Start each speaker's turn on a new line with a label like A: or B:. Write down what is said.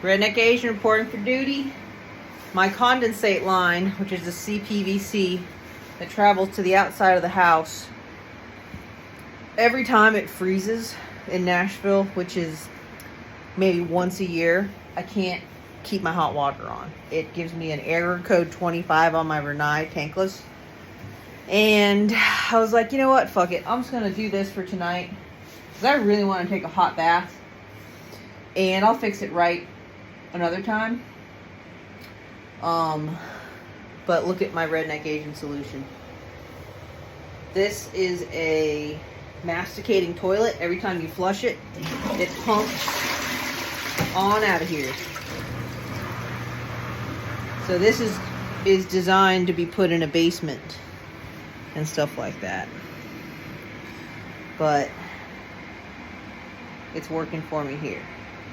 A: Redneck Asian reporting for duty. My condensate line, which is the CPVC that travels to the outside of the house, every time it freezes in Nashville, which is maybe once a year, I can't keep my hot water on. It gives me an error code 25 on my Rinnai tankless. And I was like, you know what? Fuck it. I'm just going to do this for tonight. Because I really want to take a hot bath. And I'll fix it right another time. But look at my Redneck Asian solution. This is a masticating toilet. Every time you flush it, it pumps on out of here. So this is designed to be put in a basement and stuff like that. But it's working for me here.